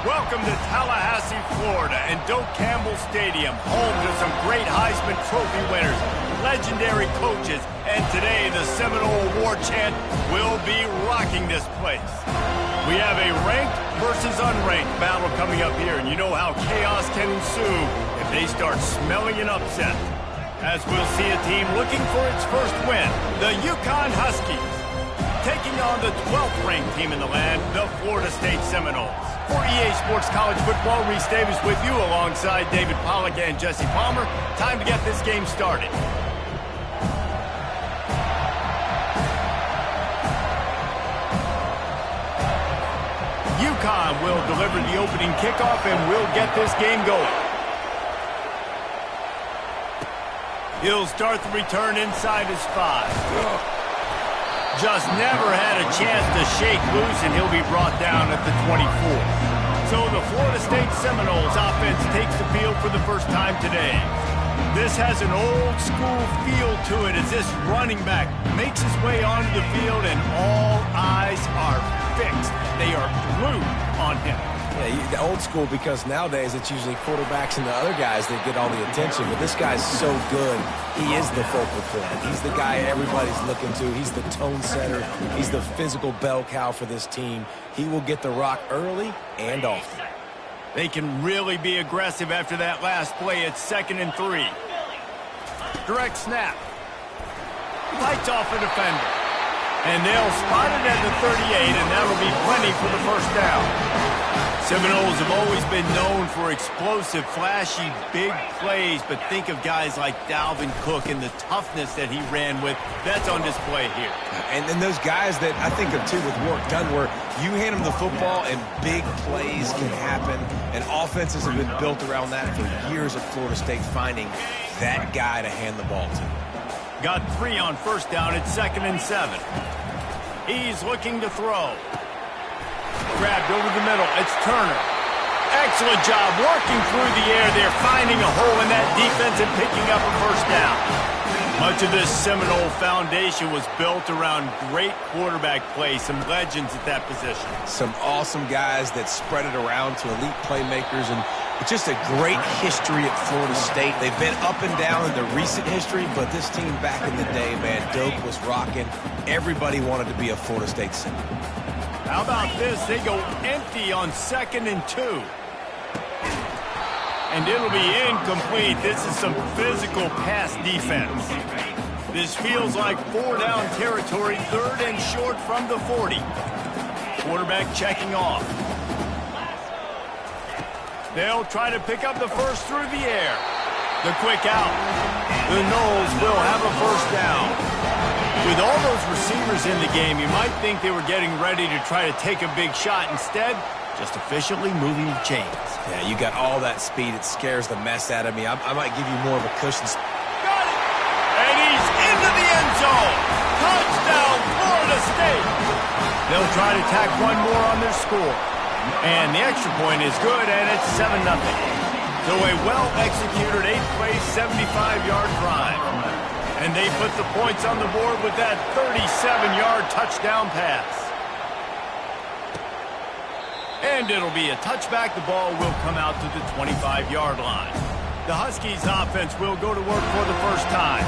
Welcome to Tallahassee, Florida, and Doak Campbell Stadium, home to some great Heisman Trophy winners, legendary coaches, and today the Seminole Award chant will be rocking this place. We have a ranked versus unranked battle coming up here, and you know how chaos can ensue if they start smelling an upset. As we'll see a team looking for its first win, the UConn Huskies, taking on the 12th ranked team in the land, the Florida State Seminoles. For EA Sports College Football, Reese Davis with you alongside David Pollack and Jesse Palmer. Time to get this game started. UConn will deliver the opening kickoff and will get this game going. He'll start the return inside his 5. Just never had a chance to shake loose, and he'll be brought down at the 24. So the Florida State Seminoles offense takes the field for the first time today. This has an old-school feel to it as this running back makes his way onto the field, and all eyes are fixed. They are glued on him. Yeah, the old school, because nowadays it's usually quarterbacks and the other guys that get all the attention. But this guy's so good. He is the focal point. He's the guy everybody's looking to. He's the tone setter. He's the physical bell cow for this team. He will get the rock early and often. They can really be aggressive after that last play. It's 2nd and 3. Direct snap. Lights off a defender. And they'll spot it at the 38, and that'll be plenty for the first down. Seminoles have always been known for explosive, flashy, big plays, but think of guys like Dalvin Cook and the toughness that he ran with. That's on display here. And then those guys that I think of, too, with Warrick Dunn, where you hand them the football and big plays can happen, and offenses have been built around that for years at Florida State, finding that guy to hand the ball to. Got 3 on first down. It's 2nd and 7. He's looking to throw. Grabbed over the middle. It's Turner. Excellent job working through the air there, finding a hole in that defense and picking up a first down. Much of this Seminole foundation was built around great quarterback play, some legends at that position. Some awesome guys that spread it around to elite playmakers, and it's just a great history at Florida State. They've been up and down in the recent history, but this team back in the day, man, Doak was rocking. Everybody wanted to be a Florida State Seminole. How about this? They go empty on 2nd and 2. And it'll be incomplete. This is some physical pass defense. This feels like 4-down territory, 3rd and short from the 40. Quarterback checking off. They'll try to pick up the first through the air. The quick out. The Noles will have a first down. With all those receivers in the game, you might think they were getting ready to try to take a big shot. Instead, just efficiently moving the chains. Yeah, you got all that speed. It scares the mess out of me. I might give you more of a cushion. Got it! And he's into the end zone. Touchdown, Florida State. They'll try to tack one more on their score. And the extra point is good, and it's 7-0. So a well-executed 8-play, 75-yard drive. And they put the points on the board with that 37-yard touchdown pass. And it'll be a touchback. The ball will come out to the 25-yard line. The Huskies offense will go to work for the first time.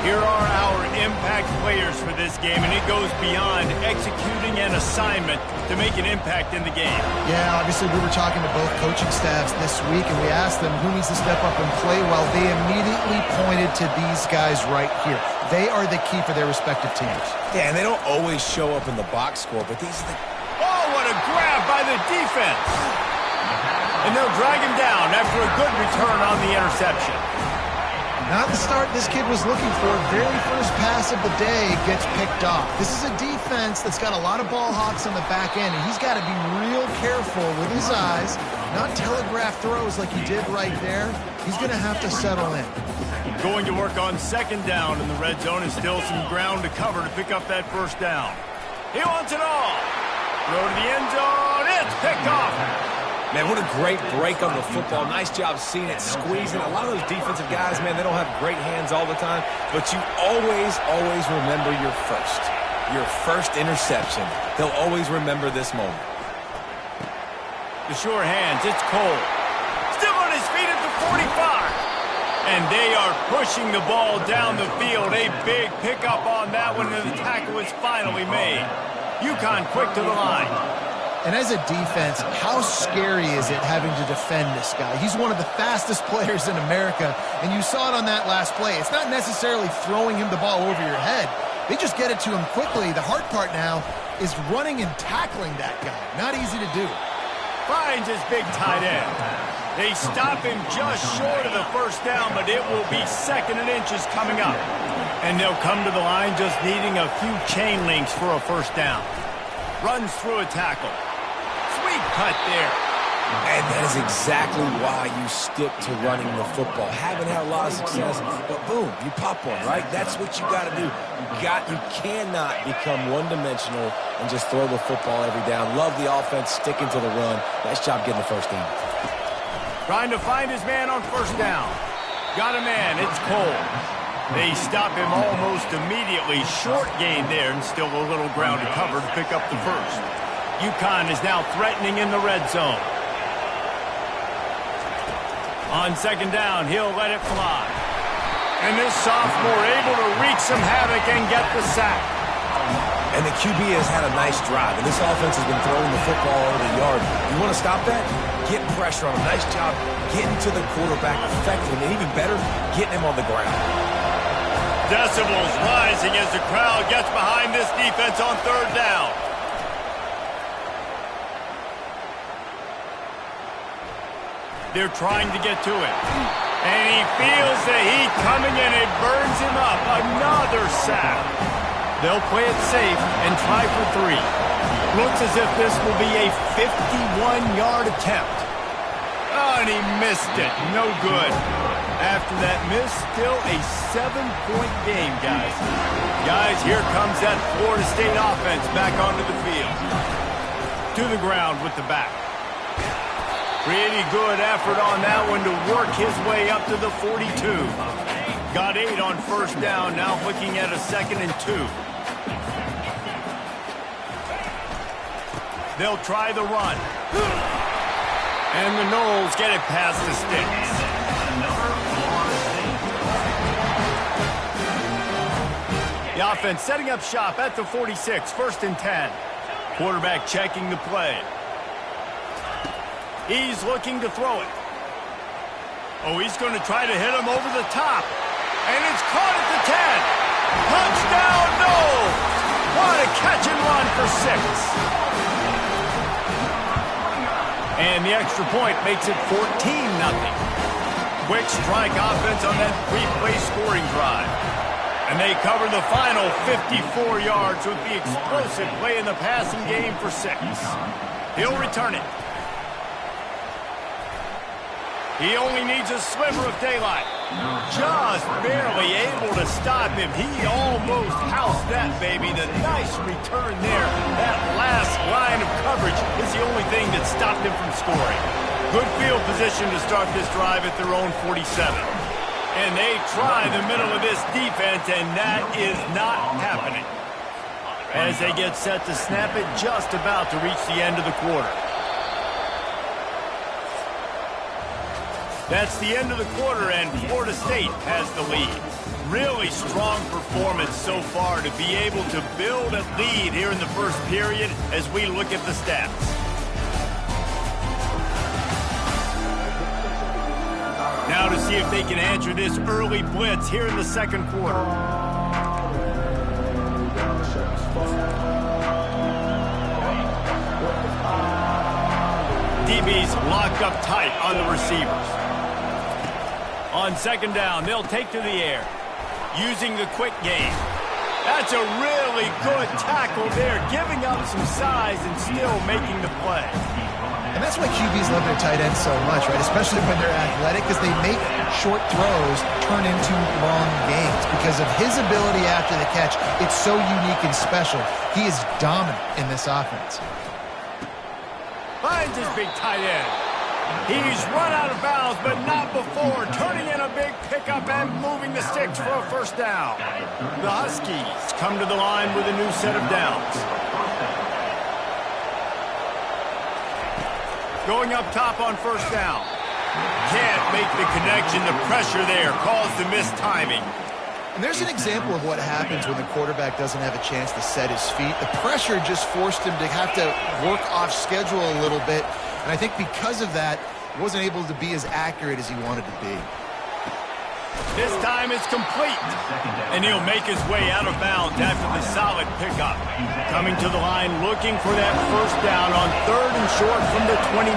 Here are our impact players for this game, and it goes beyond executing an assignment to make an impact in the game. Yeah, obviously we were talking to both coaching staffs this week, and we asked them who needs to step up and play well. They immediately pointed to these guys right here. They are the key for their respective teams. Yeah, and they don't always show up in the box score, but these are the... Oh, what a grab by the defense! And they'll drag him down after a good return on the interception. Not the start this kid was looking for. Very first pass of the day gets picked off. This is a defense that's got a lot of ball hawks on the back end, and he's got to be real careful with his eyes, not telegraph throws like he did right there. He's going to have to settle in. Going to work on 2nd down in the red zone, and still some ground to cover to pick up that first down. He wants it all. Throw to the end zone. It's picked off. Man, what a great break on the football. Nice job seeing it, squeezing. A lot of those defensive guys, man, they don't have great hands all the time, but you always remember your first interception. They'll always remember this moment. The sure hands, it's Cole. Still on his feet at the 45. And they are pushing the ball down the field. A big pickup on that one, and the tackle is finally made. UConn quick to the line. And as a defense, how scary is it having to defend this guy? He's one of the fastest players in America, and you saw it on that last play. It's not necessarily throwing him the ball over your head. They just get it to him quickly. The hard part now is running and tackling that guy. Not easy to do. Finds his big tight end. They stop him just short of the first down, but it will be 2nd and inches coming up. And they'll come to the line just needing a few chain links for a first down. Runs through a tackle. Sweet cut there. And that is exactly why you stick to running the football. Haven't had a lot of success, but boom, you pop one, right? That's what you got to do. You cannot become one-dimensional and just throw the football every down. Love the offense, sticking to the run. Nice job getting the first down. Trying to find his man on first down. Got a man, it's Cole. They stop him almost immediately. Short gain there, and still a little ground to cover to pick up the first. UConn is now threatening in the red zone. On 2nd down, he'll let it fly. And this sophomore able to wreak some havoc and get the sack. And the QB has had a nice drive, and this offense has been throwing the football over the yard. You want to stop that? Get pressure on him. Nice job getting to the quarterback effectively, and even better, getting him on the ground. Decibels rising as the crowd gets behind this defense on 3rd down. They're trying to get to it. And he feels the heat coming in. It burns him up. Another sack. They'll play it safe and try for 3. Looks as if this will be a 51-yard attempt. Oh, and he missed it. No good. After that miss, still a 7-point game, guys. Guys, here comes that Florida State offense back onto the field. To the ground with the back. Pretty good effort on that one to work his way up to the 42. Got 8 on first down, now looking at a 2nd and 2. They'll try the run. And the Noles get it past the sticks. The offense setting up shop at the 46, 1st and 10. Quarterback checking the play. He's looking to throw it. Oh, he's going to try to hit him over the top. And it's caught at the 10. Touchdown, Noles! What a catch and run for 6. And the extra point makes it 14-0. Quick strike offense on that 3-play scoring drive. And they cover the final 54 yards with the explosive play in the passing game for 6. He'll return it. He only needs a sliver of daylight. Just barely able to stop him. He almost housed that baby. The nice return there. That last line of coverage is the only thing that stopped him from scoring. Good field position to start this drive at their own 47. And they try the middle of this defense, and that is not happening. As they get set to snap it, just about to reach the end of the quarter. That's the end of the quarter, and Florida State has the lead. Really strong performance so far to be able to build a lead here in the first period as we look at the stats. Now to see if they can answer this early blitz here in the 2nd quarter. DB's locked up tight on the receivers. On 2nd down, they'll take to the air, using the quick game. That's a really good tackle there, giving up some size and still making the play. And that's why QBs love their tight ends so much, right? Especially when they're athletic, because they make short throws turn into long gains. Because of his ability after the catch, it's so unique and special. He is dominant in this offense. Finds his big tight end. He's run out of bounds, but not before turning in a big pickup and moving the sticks for a first down. The Huskies come to the line with a new set of downs. Going up top on first down. Can't make the connection. The pressure there caused the missed timing. And there's an example of what happens when the quarterback doesn't have a chance to set his feet. The pressure just forced him to have to work off schedule a little bit. And I think because of that, he wasn't able to be as accurate as he wanted to be. This time it's complete. And he'll make his way out of bounds after the solid pickup. Coming to the line looking for that first down on 3rd and short from the 29.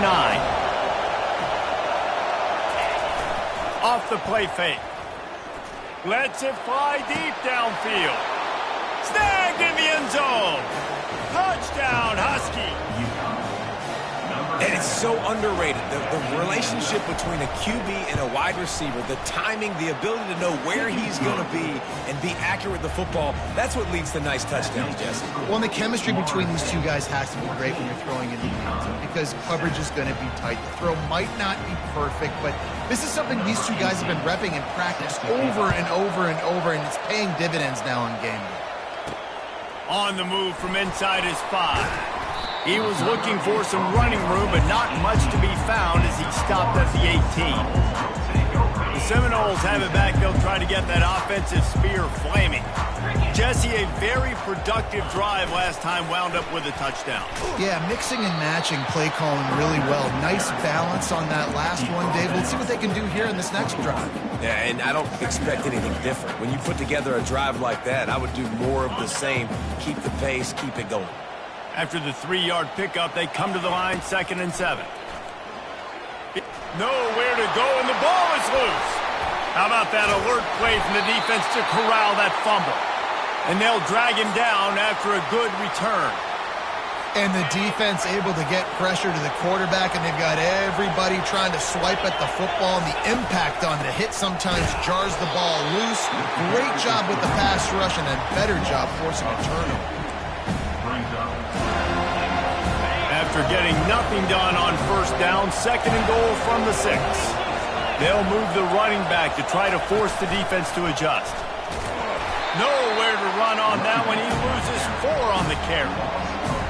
Off the play fake. Lets it fly deep downfield. Snagged in the end zone. Touchdown, Husky. And it's so underrated. The relationship between a QB and a wide receiver, the timing, the ability to know where he's going to be and be accurate with the football, that's what leads to nice touchdowns, Jesse. Well, and the chemistry between these two guys has to be great when you're throwing into the end zone because coverage is going to be tight. The throw might not be perfect, but this is something these two guys have been repping in practice over and over and over, and it's paying dividends now in game day. On the move from inside his 5. He was looking for some running room, but not much to be found as he stopped at the 18. The Seminoles have it back. They'll try to get that offensive spear flaming. Jesse, a very productive drive last time, wound up with a touchdown. Yeah, mixing and matching play calling really well. Nice balance on that last one, Dave. Let's see what they can do here in this next drive. Yeah, and I don't expect anything different. When you put together a drive like that, I would do more of the same. Keep the pace, keep it going. After the 3-yard pickup, they come to the line 2nd and 7. Nowhere to go, and the ball is loose. How about that alert play from the defense to corral that fumble? And they'll drag him down after a good return. And the defense able to get pressure to the quarterback, and they've got everybody trying to swipe at the football, and the impact on the hit sometimes jars the ball loose. Great job with the pass rush, and a better job forcing a turnover. After getting nothing done on first down, 2nd and goal from the 6. They'll move the running back to try to force the defense to adjust. Nowhere to run on that one. He loses 4 on the carry.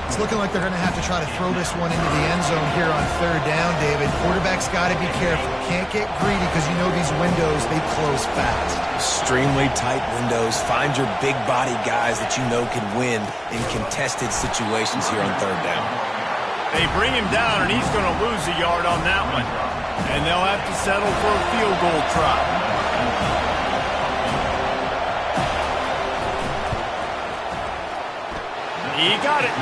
It's looking like they're going to have to try to throw this one into the end zone here on 3rd down, David. Quarterback's got to be careful. Can't get greedy because you know these windows, they close fast. Extremely tight windows. Find your big body guys that you know can win in contested situations here on 3rd down. They bring him down, and he's going to lose a yard on that one. And they'll have to settle for a field goal try. He got it.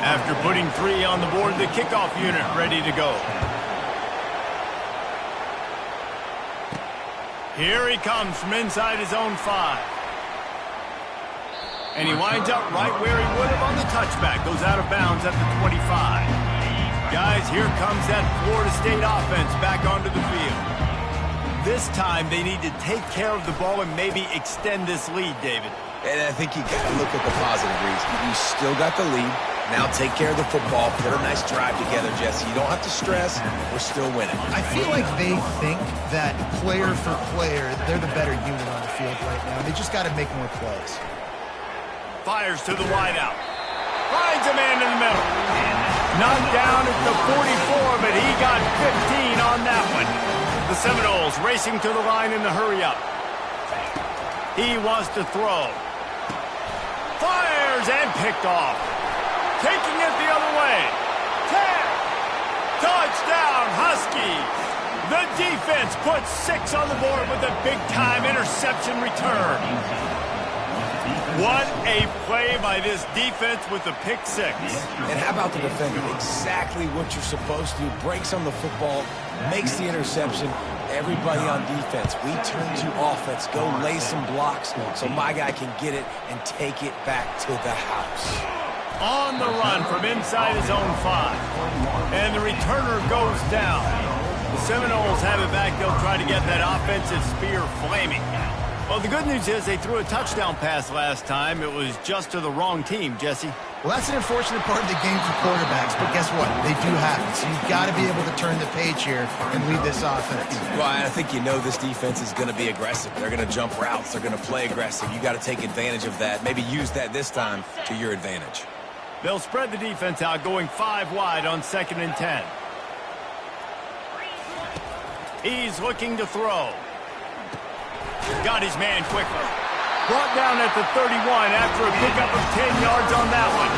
After putting 3 on the board, the kickoff unit ready to go. Here he comes from inside his own 5. And he winds up right where he would have on the touchback. Goes out of bounds at the 25. Guys, here comes that Florida State offense back onto the field. This time, they need to take care of the ball and maybe extend this lead, David. And I think you got to look at the positive reads. You still got the lead. Now take care of the football. Put a nice drive together, Jesse. You don't have to stress. We're still winning. I feel like they think that player for player, they're the better unit on the field right now. They just got to make more plays. Fires to the wideout. Finds a man in the middle. Knocked down at the 44, but he got 15 on that one. The Seminoles racing to the line in the hurry-up. He wants to throw. Fires and picked off. Taking it the other way. 10. Touchdown, Huskies. The defense puts 6 on the board with a big-time interception return. What a play by this defense with the pick 6. And how about the defender? Exactly what you're supposed to do. Breaks on the football, makes the interception. Everybody on defense, we turn to offense. Go lay some blocks so my guy can get it and take it back to the house. On the run from inside his own 5. And the returner goes down. The Seminoles have it back. They'll try to get that offensive spear flaming. Well, the good news is they threw a touchdown pass last time. It was just to the wrong team, Jesse. Well, that's an unfortunate part of the game for quarterbacks, but guess what? They do have it, so you've got to be able to turn the page here and lead this offense. Well, I think you know this defense is going to be aggressive. They're going to jump routes. They're going to play aggressive. You got to take advantage of that. Maybe use that this time to your advantage. They'll spread the defense out, going 5 wide on 2nd and 10. He's looking to throw. Got his man quickly. Brought down at the 31 after a pickup of 10 yards on that one.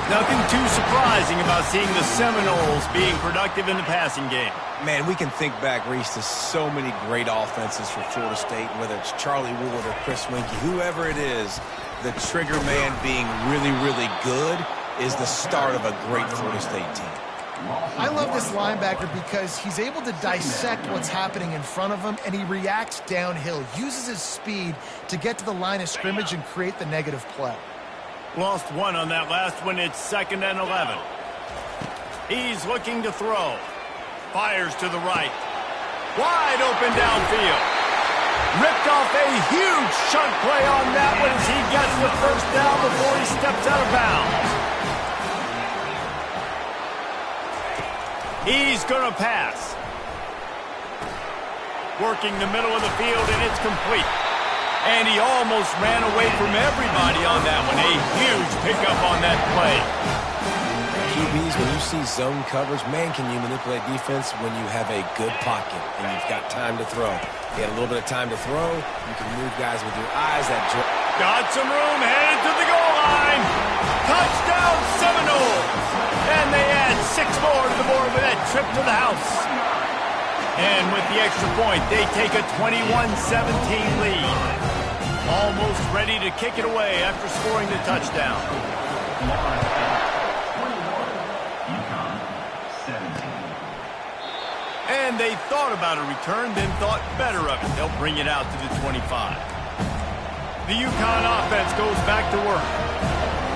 Nothing too surprising about seeing the Seminoles being productive in the passing game. Man, we can think back, Reese, to so many great offenses for Florida State, whether it's Charlie Wood or Chris Winkie, whoever it is, the trigger man being really, really good is the start of a great Florida State team. I love this linebacker because he's able to dissect what's happening in front of him, and he reacts downhill, uses his speed to get to the line of scrimmage and create the negative play. Lost 1 on that last one. It's 2nd and 11. He's looking to throw. Fires to the right. Wide open downfield. Ripped off a huge chunk play on that one as he gets the first down before he steps out of bounds. He's going to pass. Working the middle of the field, and it's complete. And he almost ran away from everybody on that one. A huge pickup on that play. QBs, when you see zone coverage, man, can you manipulate defense when you have a good pocket and you've got time to throw. You got a little bit of time to throw. You can move guys with your eyes. Got some room, headed to the goal line. Touchdown Seminoles. And they add 6 more to the board with that trip to the house. And with the extra point, they take a 21-17 lead. Almost ready to kick it away after scoring the touchdown. And they thought about a return, then thought better of it. They'll bring it out to the 25. The UConn offense goes back to work.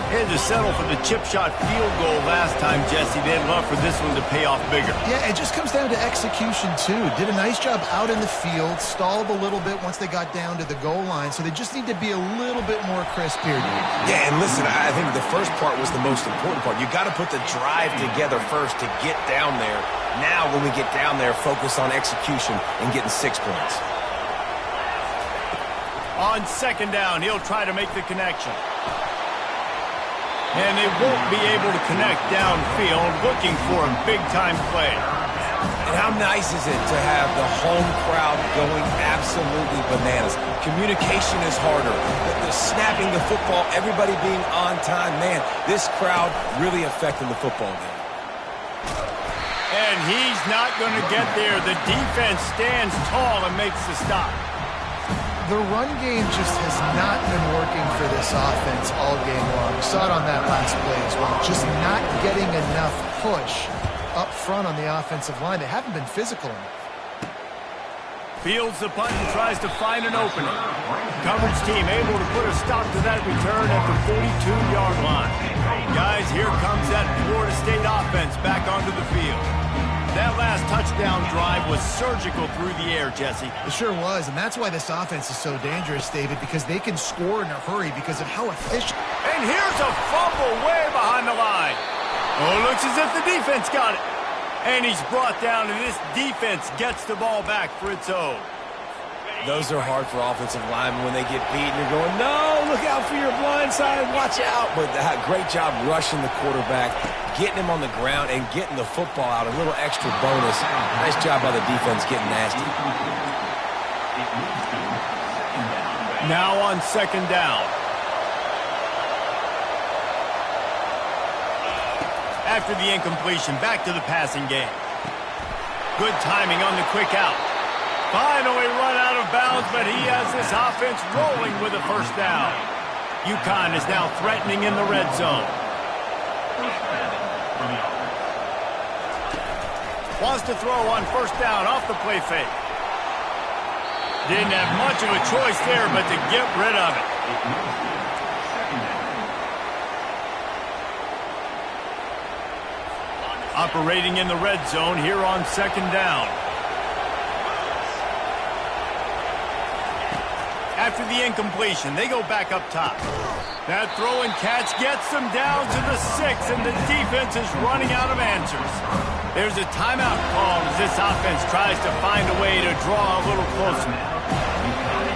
They had to settle for the chip shot field goal last time, Jesse. They'd love for this one to pay off bigger. Yeah, it just comes down to execution, too. Did a nice job out in the field, stalled a little bit once they got down to the goal line, so they just need to be a little bit more crisp here. Yeah, and listen, I think the first part was the most important part. You got to put the drive together first to get down there. Now, when we get down there, focus on execution and getting 6 points. On 2nd down, he'll try to make the connection. And they won't be able to connect downfield, looking for a big-time play. And how nice is it to have the home crowd going absolutely bananas? Communication is harder. The snapping the football, everybody being on time. Man, this crowd really affecting the football game. And he's not going to get there. The defense stands tall and makes the stop. The run game just has not been working for this offense all game long. We saw it on that last play as well. Just not getting enough push up front on the offensive line. They haven't been physical enough. Fields the punt and tries to find an opening. Coverage team able to put a stop to that return at the 42-yard line. Guys, here comes that Florida State offense back onto the field. That last touchdown drive was surgical through the air, Jesse. It sure was, and that's why this offense is so dangerous, David, because they can score in a hurry because of how efficient. And here's a fumble way behind the line. Oh, looks as if the defense got it. And he's brought down, and this defense gets the ball back for its own. Those are hard for offensive linemen when they get beat, and you're going, no, look out for your blind side, watch out. But great job rushing the quarterback, getting him on the ground, and getting the football out, a little extra bonus. Nice job by the defense getting nasty. Now on 2nd down. After the incompletion, back to the passing game. Good timing on the quick out. Finally run out of bounds, but he has this offense rolling with a first down. UConn is now threatening in the red zone. Wants to throw on 1st down off the play fake. Didn't have much of a choice there but to get rid of it. Operating in the red zone here on 2nd down. After the incompletion, they go back up top. That throw and catch gets them down to the 6, and the defense is running out of answers. There's a timeout called as this offense tries to find a way to draw a little closer.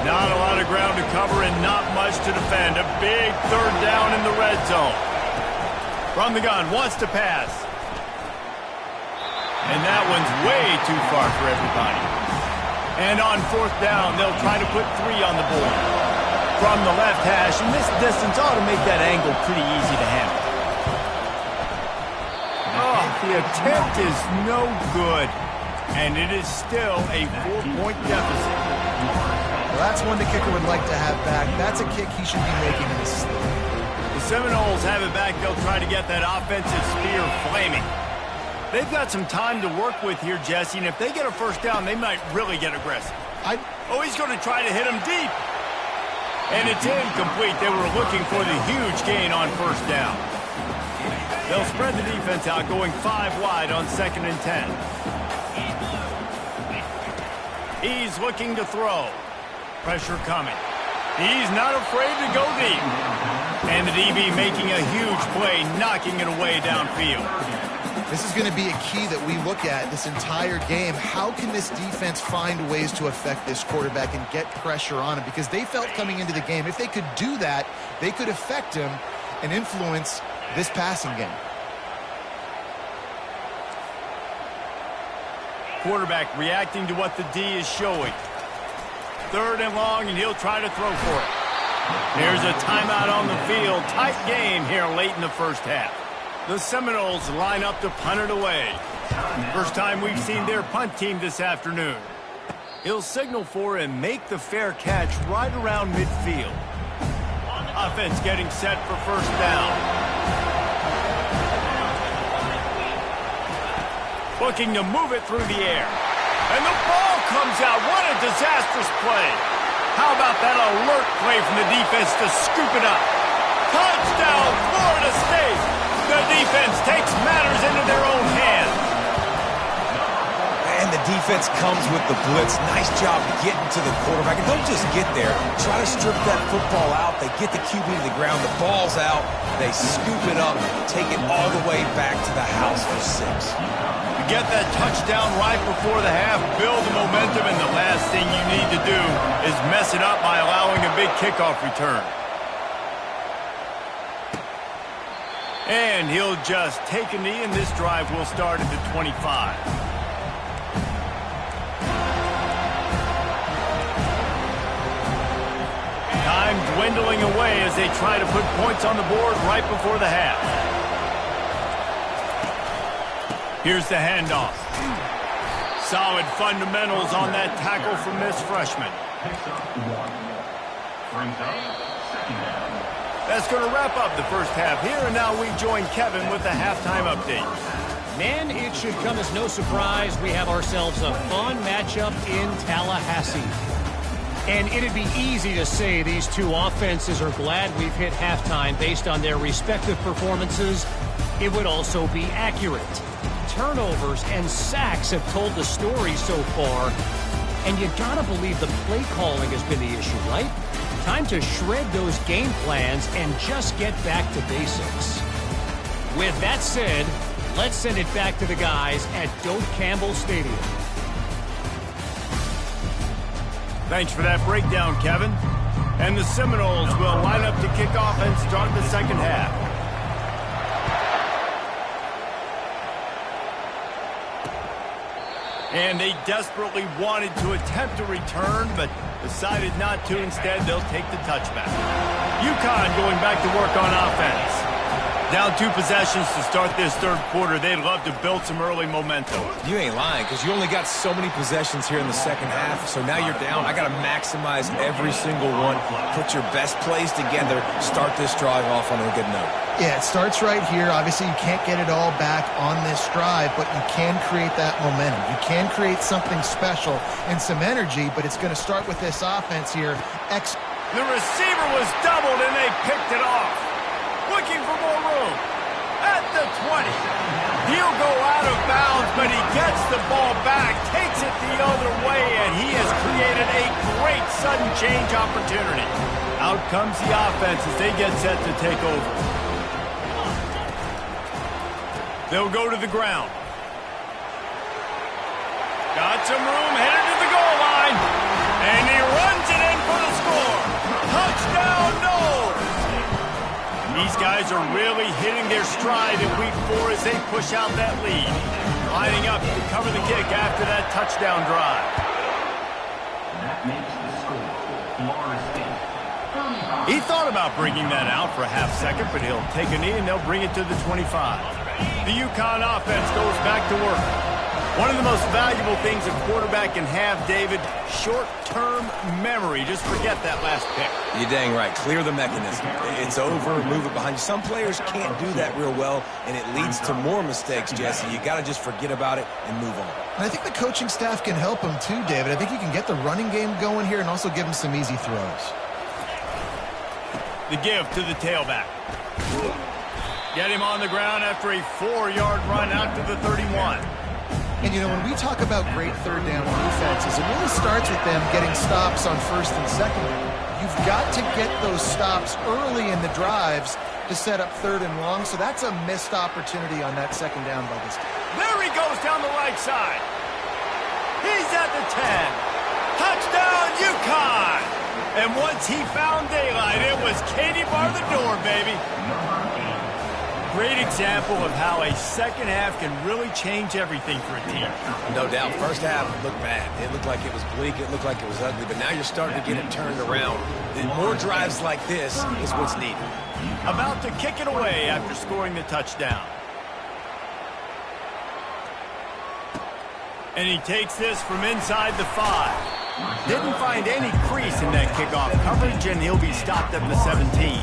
Not a lot of ground to cover and not much to defend. A big third down in the red zone. From the gun, wants to pass. And that one's way too far for everybody. And on fourth down, they'll try to put 3 on the board. From the left hash, and this distance ought to make that angle pretty easy to handle. Oh, the attempt is no good. And it is still a 4-point deficit. Well, that's one the kicker would like to have back. That's a kick he should be making in his sleep. The Seminoles have it back. They'll try to get that offensive spear flaming. They've got some time to work with here, Jesse, and if they get a first down, they might really get aggressive. Oh, he's going to try to hit him deep. And it's incomplete. They were looking for the huge gain on first down. They'll spread the defense out, going 5 wide on 2nd and 10. He's looking to throw. Pressure coming. He's not afraid to go deep. And the DB making a huge play, knocking it away downfield. This is going to be a key that we look at this entire game. How can this defense find ways to affect this quarterback and get pressure on him? Because they felt coming into the game, if they could do that, they could affect him and influence this passing game. Quarterback reacting to what the D is showing. 3rd and long, and he'll try to throw for it. There's a timeout on the field. Tight game here late in the first half. The Seminoles line up to punt it away. First time we've seen their punt team this afternoon. He'll signal for and make the fair catch right around midfield. Offense getting set for first down. Looking to move it through the air. And the ball comes out. What a disastrous play. How about that alert play from the defense to scoop it up? Touchdown, Florida State. The defense takes matters into their own hands. And the defense comes with the blitz. Nice job getting to the quarterback. And don't just get there. Try to strip that football out. They get the QB to the ground. The ball's out. They scoop it up, take it all the way back to the house for 6. You get that touchdown right before the half, build the momentum, and the last thing you need to do is mess it up by allowing a big kickoff return. And he'll just take a knee, and this drive will start at the 25. Time dwindling away as they try to put points on the board right before the half. Here's the handoff. Solid fundamentals on that tackle from this freshman. That's going to wrap up the first half here, and now we join Kevin with the halftime update. Man, it should come as no surprise we have ourselves a fun matchup in Tallahassee. And it'd be easy to say these two offenses are glad we've hit halftime based on their respective performances. It would also be accurate. Turnovers and sacks have told the story so far. And you gotta believe the play calling has been the issue, right? Time to shred those game plans and just get back to basics. With that said, let's send it back to the guys at Doak Campbell Stadium. Thanks for that breakdown, Kevin. And the Seminoles will line up to kick off and start the second half. And they desperately wanted to attempt a return, but decided not to. Instead, they'll take the touchback. UConn going back to work on offense. Down 2 possessions to start this third quarter. They'd love to build some early momentum. You ain't lying, because you only got so many possessions here in the second half. So now you're down. I got to maximize every single one. Put your best plays together. Start this drive off on a good note. Yeah, it starts right here. Obviously, you can't get it all back on this drive, but you can create that momentum. You can create something special and some energy, but it's going to start with this offense here. The receiver was doubled, and they picked it off. Looking for more room. At the 20. He'll go out of bounds, but he gets the ball back, takes it it the other way, and he has created a great sudden change opportunity. Out comes the offense as they get set to take over. They'll go to the ground. Got some room, headed to the goal line. And he runs it in for the score. Touchdown, Noles! These guys are really hitting their stride in week 4 as they push out that lead. Lining up to cover the kick after that touchdown drive. That makes the score Florida State 35. He thought about bringing that out for a half second, but he'll take a knee and they'll bring it to the 25. The UConn offense goes back to work. One of the most valuable things a quarterback can have, David, short-term memory. Just forget that last pick. You're dang right. Clear the mechanism. It's over, move it behind you. Some players can't do that real well, and it leads to more mistakes, Jesse. You got to just forget about it and move on. And I think the coaching staff can help him too, David. I think he can get the running game going here and also give him some easy throws. The give to the tailback. Get him on the ground after a 4-yard run out to the 31. And, you know, when we talk about great third down defenses, it really starts with them getting stops on first and second down. You've got to get those stops early in the drives to set up third and long, so that's a missed opportunity on that second down by this team. There he goes down the right side. He's at the 10. Touchdown, UConn! And once he found daylight, it was Katie bar the door, baby. Great example of how a second half can really change everything for a team. No doubt. First half looked bad. It looked like it was bleak. It looked like it was ugly. But now you're starting to get it turned around. And more drives like this is what's needed. About to kick it away after scoring the touchdown. And he takes this from inside the 5. Didn't find any crease in that kickoff coverage, and he'll be stopped at the 17.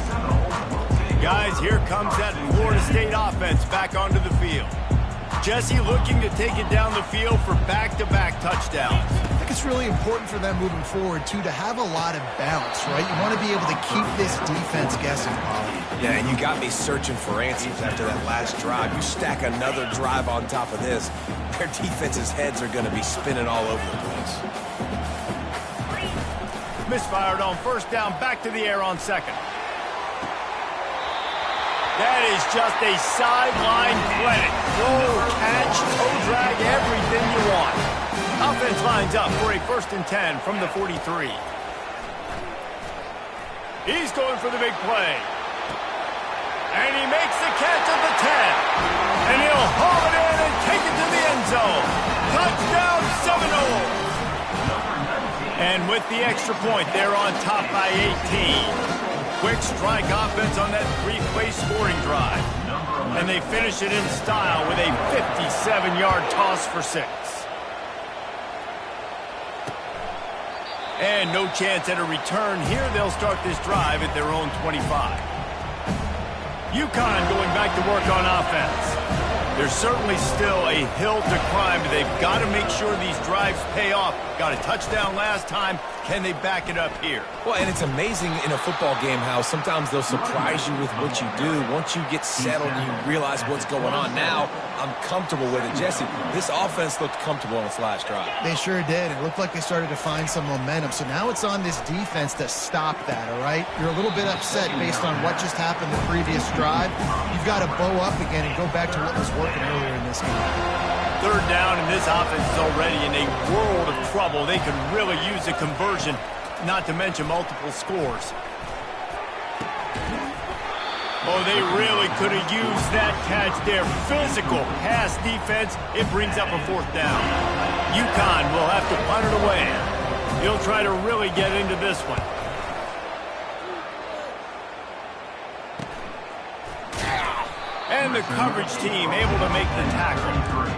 Guys, here comes that Florida State offense back onto the field. Jesse looking to take it down the field for back-to-back touchdowns. I think it's really important for them moving forward, too, to have a lot of balance, right? You want to be able to keep this defense guessing, Paulie. Yeah, and you got me searching for answers after that last drive. You stack another drive on top of this, their defense's heads are going to be spinning all over the place. Misfired on first down, back to the air on second. That is just a sideline clinic. Throw, catch, toe drag, everything you want. Offense lines up for a 1st and 10 from the 43. He's going for the big play. And he makes the catch at the 10. And he'll haul it in and take it to the end zone. Touchdown, Seminoles. And with the extra point, they're on top by 18. Quick strike offense on that 3-play scoring drive. And they finish it in style with a 57-yard toss for 6. And no chance at a return here. They'll start this drive at their own 25. UConn going back to work on offense. There's certainly still a hill to climb, but they've got to make sure these drives pay off. Got a touchdown last time. Can they back it up here? Well, and it's amazing in a football game how sometimes they'll surprise you with what you do. Once you get settled and you realize what's going on, now I'm comfortable with it. Jesse, this offense looked comfortable on its last drive. They sure did. It looked like they started to find some momentum. So now it's on this defense to stop that, all right? You're a little bit upset based on what just happened the previous drive. You've got to bow up again and go back to what was working earlier in this game. Third down, and this offense is already in a world of trouble. They could really use a conversion, not to mention multiple scores. Oh, they really could have used that catch there. Physical pass defense. It brings up a 4th down. UConn will have to punt it away. He'll try to really get into this one. And the coverage team able to make the tackle.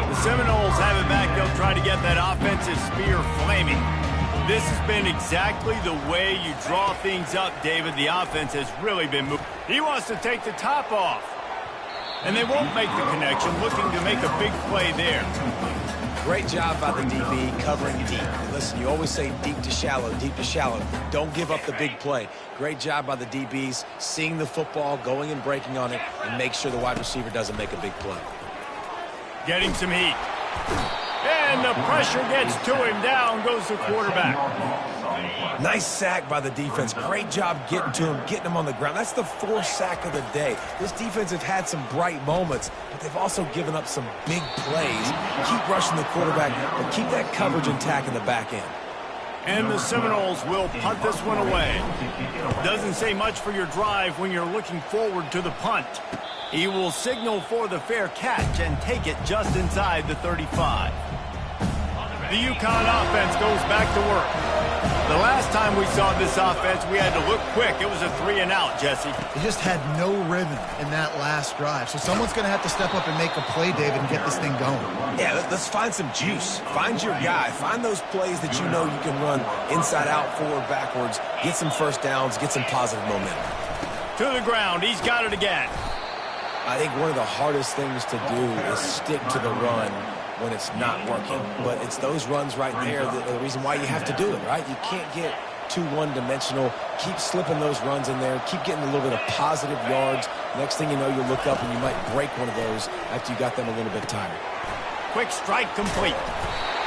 The Seminoles have it back. They'll try to get that offensive spear flaming. This has been exactly the way you draw things up, David. The offense has really been moving. He wants to take the top off. And they won't make the connection, looking to make a big play there. Great job by the DB covering deep. Listen, you always say deep to shallow, deep to shallow. Don't give up the big play. Great job by the DBs, seeing the football, going and breaking on it, and make sure the wide receiver doesn't make a big play. Getting some heat. And the pressure gets to him. Down goes the quarterback. Nice sack by the defense. Great job getting to him, getting him on the ground. That's the fourth sack of the day. This defense have had some bright moments, but they've also given up some big plays. Keep rushing the quarterback, but keep that coverage intact in the back end. And the Seminoles will punt this one away. Doesn't say much for your drive when you're looking forward to the punt. He will signal for the fair catch and take it just inside the 35. The UConn offense goes back to work. The last time we saw this offense, we had to look quick. It was a 3-and-out, Jesse. They just had no rhythm in that last drive. So someone's going to have to step up and make a play, David, and get this thing going. Yeah, let's find some juice. Find your guy. Find those plays that you know you can run inside out, forward, backwards. Get some first downs. Get some positive momentum. To the ground. He's got it again. I think one of the hardest things to do is stick to the run when it's not working. But it's those runs right there that are the reason why you have to do it, right? You can't get too one-dimensional. Keep slipping those runs in there. Keep getting a little bit of positive yards. Next thing you know, you'll look up and you might break one of those after you got them a little bit tired. Quick strike complete.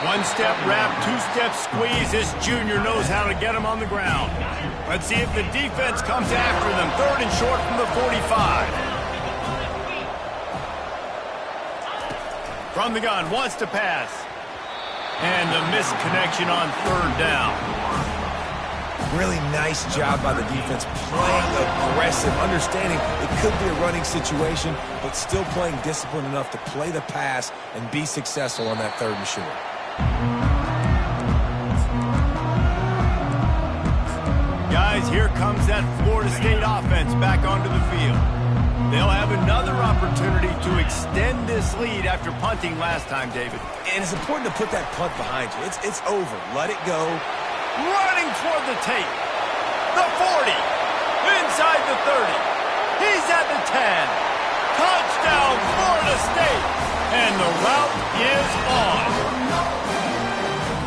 One-step wrap, two-step squeeze. This junior knows how to get him on the ground. Let's see if the defense comes after them. 3rd and short from the 45. From the gun, wants to pass. And a missed connection on 3rd down. Really nice job by the defense, playing aggressive, understanding it could be a running situation, but still playing disciplined enough to play the pass and be successful on that 3rd and short. Guys, here comes that Florida State offense back onto the field. They'll have another opportunity to extend this lead after punting last time, David. And it's important to put that punt behind you. It's over. Let it go. Running toward the tape. The 40. Inside the 30. He's at the 10. Touchdown, Florida State. And the route is on.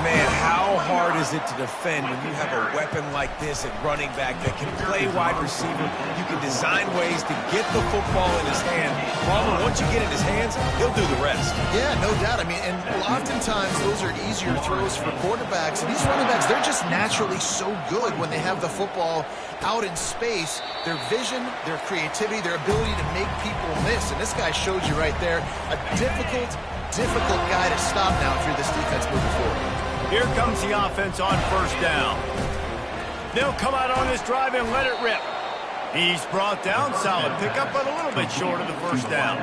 Man, how hard is it to defend when you have a weapon like this at running back that can play wide receiver? You can design ways to get the football in his hand. Problem, once you get it in his hands, he'll do the rest. Yeah, no doubt. I mean, and oftentimes those are easier throws for quarterbacks. And these running backs, they're just naturally so good when they have the football out in space. Their vision, their creativity, their ability to make people miss. And this guy showed you right there a difficult guy to stop now if you're this defense moving forward. Here comes the offense on 1st down. They'll come out on this drive and let it rip. He's brought down, solid pickup, but a little bit short of the 1st down.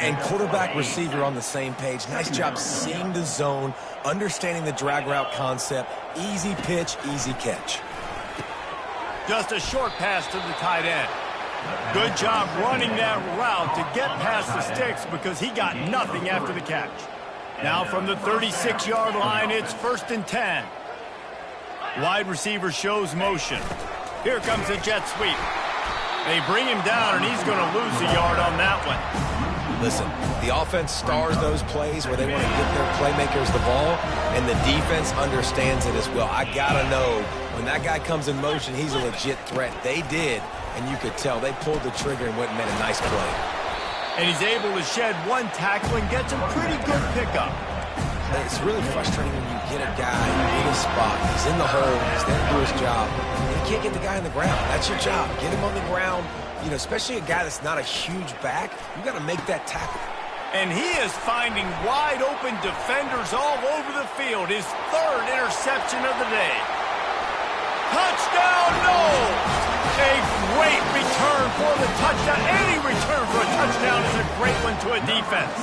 And quarterback receiver on the same page. Nice job seeing the zone, understanding the drag route concept. Easy pitch, easy catch. Just a short pass to the tight end. Good job running that route to get past the sticks because he got nothing after the catch. Now from the 36-yard line, it's 1st and 10. Wide receiver shows motion. Here comes the jet sweep. They bring him down, and he's going to lose a yard on that one. Listen, the offense stars those plays where they want to get their playmakers the ball, and the defense understands it as well. I got to know when that guy comes in motion, he's a legit threat. They did, and you could tell. They pulled the trigger and went and made a nice play. And he's able to shed one tackle and get some pretty good pickup. It's really frustrating when you get a guy in a spot. He's in the hole. He's there to do his job. And you can't get the guy on the ground. That's your job. Get him on the ground. You know, especially a guy that's not a huge back. You got to make that tackle. And he is finding wide open defenders all over the field. His 3rd interception of the day. Touchdown, no! A great return for the touchdown. Any return for a touchdown is a great one to a defense.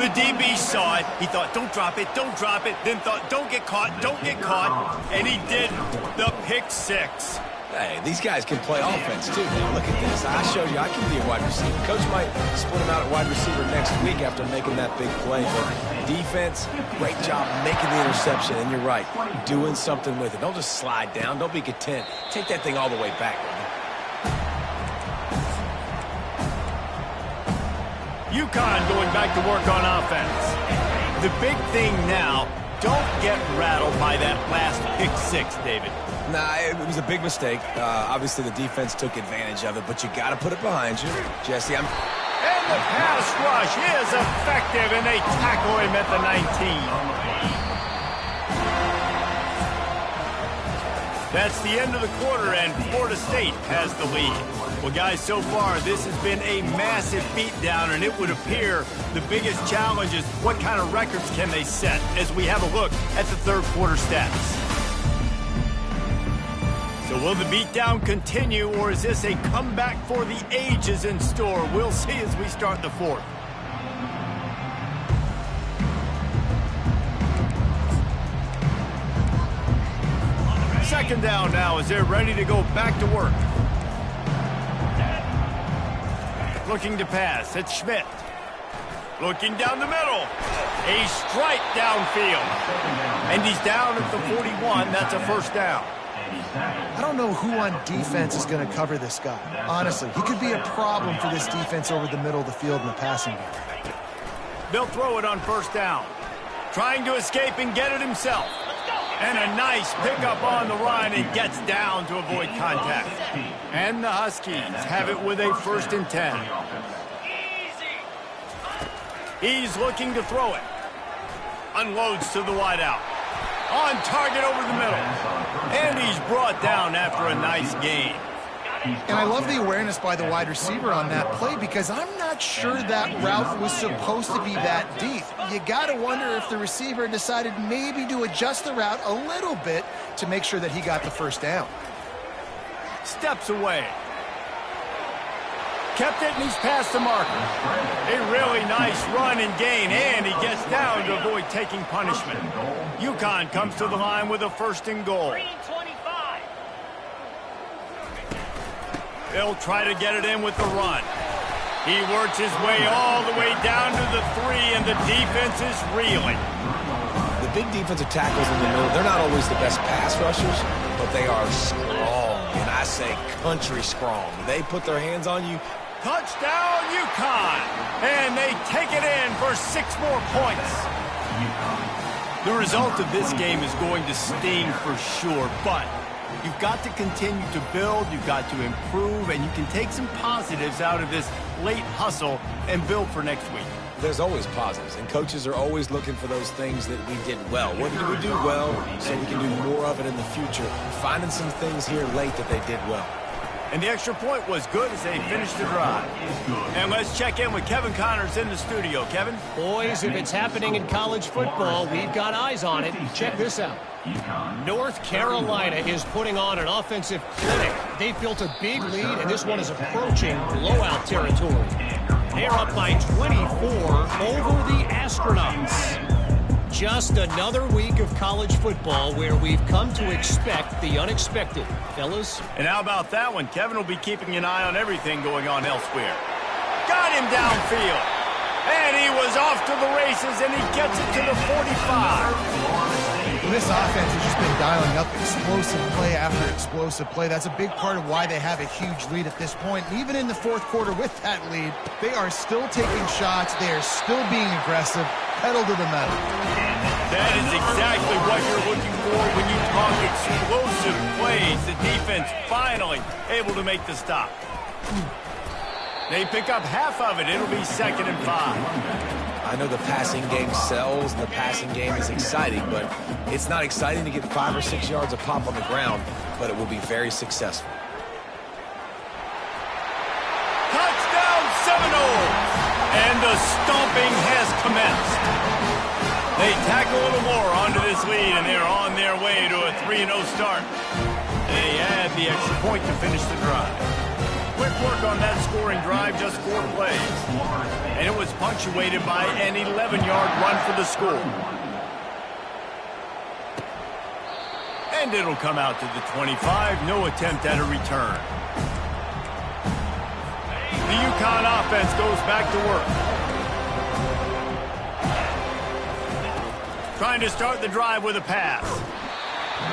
The DB saw it. He thought, don't drop it, don't drop it. Then thought, don't get caught, don't get caught. And he did the pick 6. Hey, these guys can play offense, too. Now, look at this. I showed you I can be a wide receiver. Coach might split him out at wide receiver next week after making that big play. But defense, great job making the interception. And you're right, doing something with it. Don't just slide down. Don't be content. Take that thing all the way back. UConn going back to work on offense. The big thing now, don't get rattled by that last pick 6, David. Nah, it was a big mistake. Obviously, the defense took advantage of it, but you got to put it behind you. Jesse, And the pass rush is effective, and they tackle him at the 19. That's the end of the quarter, and Florida State has the lead. Well, guys, so far, this has been a massive beatdown, and it would appear the biggest challenge is what kind of records can they set as we have a look at the third quarter stats. So will the beatdown continue, or is this a comeback for the ages in store? We'll see as we start the fourth. Second down now as they're ready to go back to work. Looking to pass. It's Schmidt. Looking down the middle. A strike downfield. And he's down at the 41. That's a first down. I don't know who on defense is going to cover this guy. Honestly, he could be a problem for this defense over the middle of the field in the passing game. They'll throw it on first down. Trying to escape and get it himself. And a nice pickup on the run and gets down to avoid contact. And the Huskies have it with a 1st and 10. He's looking to throw it. Unloads to the wideout. On target over the middle. And he's brought down after a nice gain. And I love the awareness by the wide receiver on that play because I'm not sure that route was supposed to be that deep. You got to wonder if the receiver decided maybe to adjust the route a little bit to make sure that he got the first down. Steps away. Kept it and he's past the marker. A really nice run and gain, and he gets down to avoid taking punishment. UConn comes to the line with a 1st and goal. They'll try to get it in with the run. He works his way all the way down to the 3, and the defense is reeling. The big defensive tackles in the middle, they're not always the best pass rushers, but they are strong, and I say country strong. They put their hands on you. Touchdown, UConn! And they take it in for 6 more points. The result of this game is going to sting for sure, but you've got to continue to build, you've got to improve, and you can take some positives out of this late hustle and build for next week. There's always positives, and coaches are always looking for those things that we did well. What did we do well so we can do more of it in the future? Finding some things here late that they did well. And the extra point was good as they finished the drive. And let's check in with Kevin Connors in the studio. Kevin? Boys, if it's happening in college football, we've got eyes on it. Check this out. North Carolina is putting on an offensive clinic. They've built a big lead, and this one is approaching blowout territory. They're up by 24 over the Astronauts. Just another week of college football where we've come to expect the unexpected. Fellas? And how about that one? Kevin will be keeping an eye on everything going on elsewhere. Got him downfield. And he was off to the races, and he gets it to the 45. This offense has just been dialing up explosive play after explosive play. That's a big part of why they have a huge lead at this point. And even in the fourth quarter with that lead, they are still taking shots. They are still being aggressive, pedal to the metal. That is exactly what you're looking for when you talk explosive plays. The defense finally able to make the stop. They pick up half of it. It'll be 2nd and 5. I know the passing game sells, and the passing game is exciting, but it's not exciting to get 5 or 6 yards of pop on the ground, but it will be very successful. Touchdown Seminoles! And the stomping has commenced. They tack a little more onto this lead, and they're on their way to a 3-0 start. They add the extra point to finish the drive. Quick work on that scoring drive, just 4 plays. And it was punctuated by an 11-yard run for the score. And it'll come out to the 25. No attempt at a return. The UConn offense goes back to work. Trying to start the drive with a pass.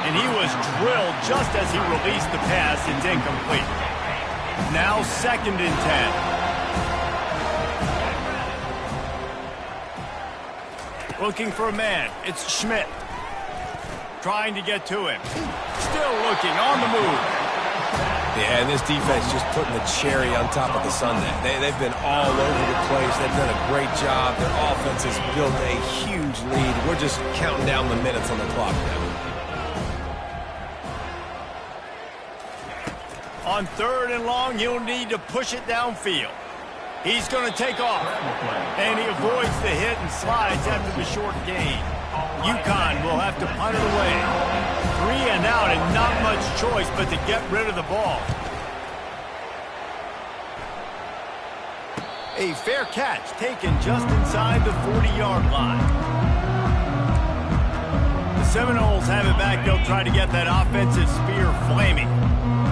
And he was drilled just as he released the pass. It's incomplete. Now 2nd and 10. Looking for a man. It's Schmidt. Trying to get to him. Still looking on the move. Yeah, and this defense just putting the cherry on top of the sundae. They've been all over the place. They've done a great job. Their offense has built a huge lead. We're just counting down the minutes on the clock now. On 3rd and long, he'll need to push it downfield. He's going to take off, and he avoids the hit and slides after the short gain. UConn will have to punt it away. 3 and out, and not much choice but to get rid of the ball. A fair catch taken just inside the 40-yard line. The Seminoles have it back. They'll try to get that offensive spear flaming.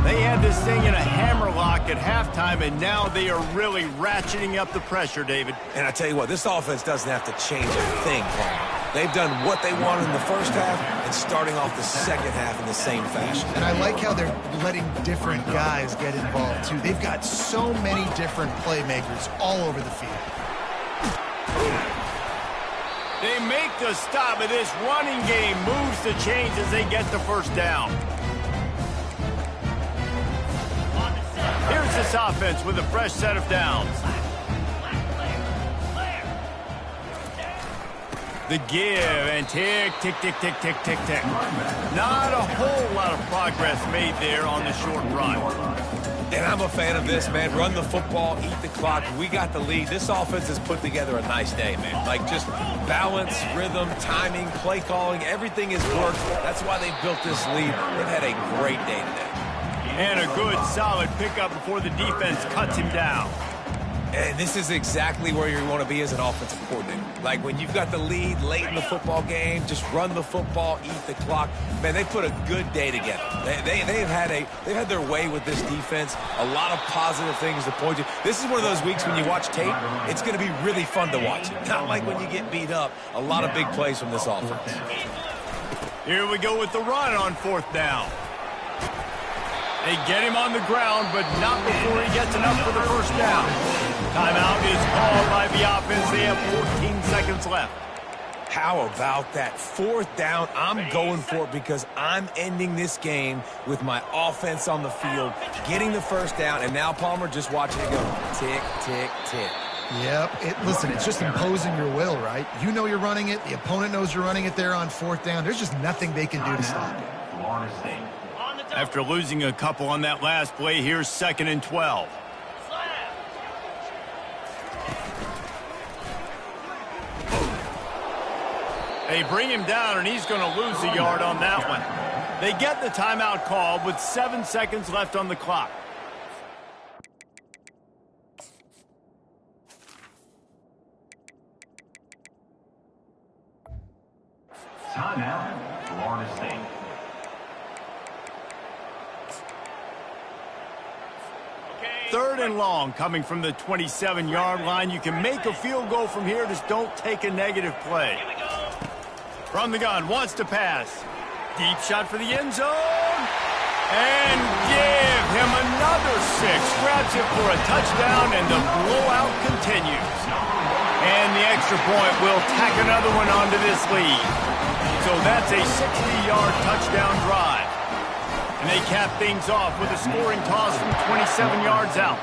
They had this thing in a hammerlock at halftime, and now they are really ratcheting up the pressure, David. And I tell you what, this offense doesn't have to change a thing, Paul. They've done what they wanted in the first half and starting off the second half in the same fashion. And I like how they're letting different guys get involved, too. They've got so many different playmakers all over the field. They make the stop, but this running game moves the chains as they get the first down. Here's this offense with a fresh set of downs. The give and tick, tick, tick, tick, tick, tick, tick. Not a whole lot of progress made there on the short run. And I'm a fan of this, man. Run the football, eat the clock. We got the lead. This offense has put together a nice day, man. Like just balance, rhythm, timing, play calling, everything has worked. That's why they built this lead. They've had a great day today. And a good, solid pickup before the defense cuts him down. And this is exactly where you want to be as an offensive coordinator. Like when you've got the lead late in the football game, just run the football, eat the clock. Man, they put a good day together. They've had their way with this defense. A lot of positive things to point to. This is one of those weeks when you watch tape, it's going to be really fun to watch. Not like when you get beat up. A lot of big plays from this offense. Here we go with the run on 4th down. They get him on the ground, but not before he gets enough for the first down. Timeout is called by the offense. They have 14 seconds left. How about that 4th down? I'm going for it because I'm ending this game with my offense on the field, getting the first down, and now Palmer just watching it go tick, tick, tick. Yep. Listen, it's just imposing your will, right? You know you're running it. The opponent knows you're running it there on 4th down. There's just nothing they can do to stop it. After losing a couple on that last play, here's 2nd and 12. They bring him down, and he's going to lose a yard on that one. They get the timeout called with 7 seconds left on the clock. Timeout, Florida State. Third and long coming from the 27-yard line. You can make a field goal from here. Just don't take a negative play. From the gun, wants to pass. Deep shot for the end zone. And give him another 6. Grabs it for a touchdown, and the blowout continues. And the extra point will tack another one onto this lead. So that's a 60-yard touchdown drive. And they cap things off with a scoring toss from 27 yards out.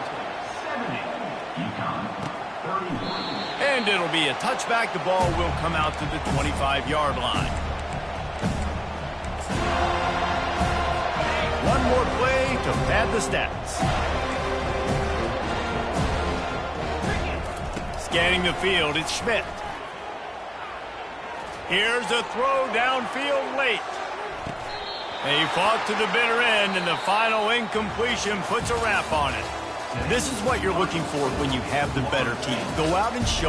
And it'll be a touchback. The ball will come out to the 25-yard line. One more play to pad the stats. Scanning the field, it's Schmidt. Here's a throw downfield late. They fought to the bitter end, and the final incompletion puts a wrap on it. This is what you're looking for when you have the better team. Go out and show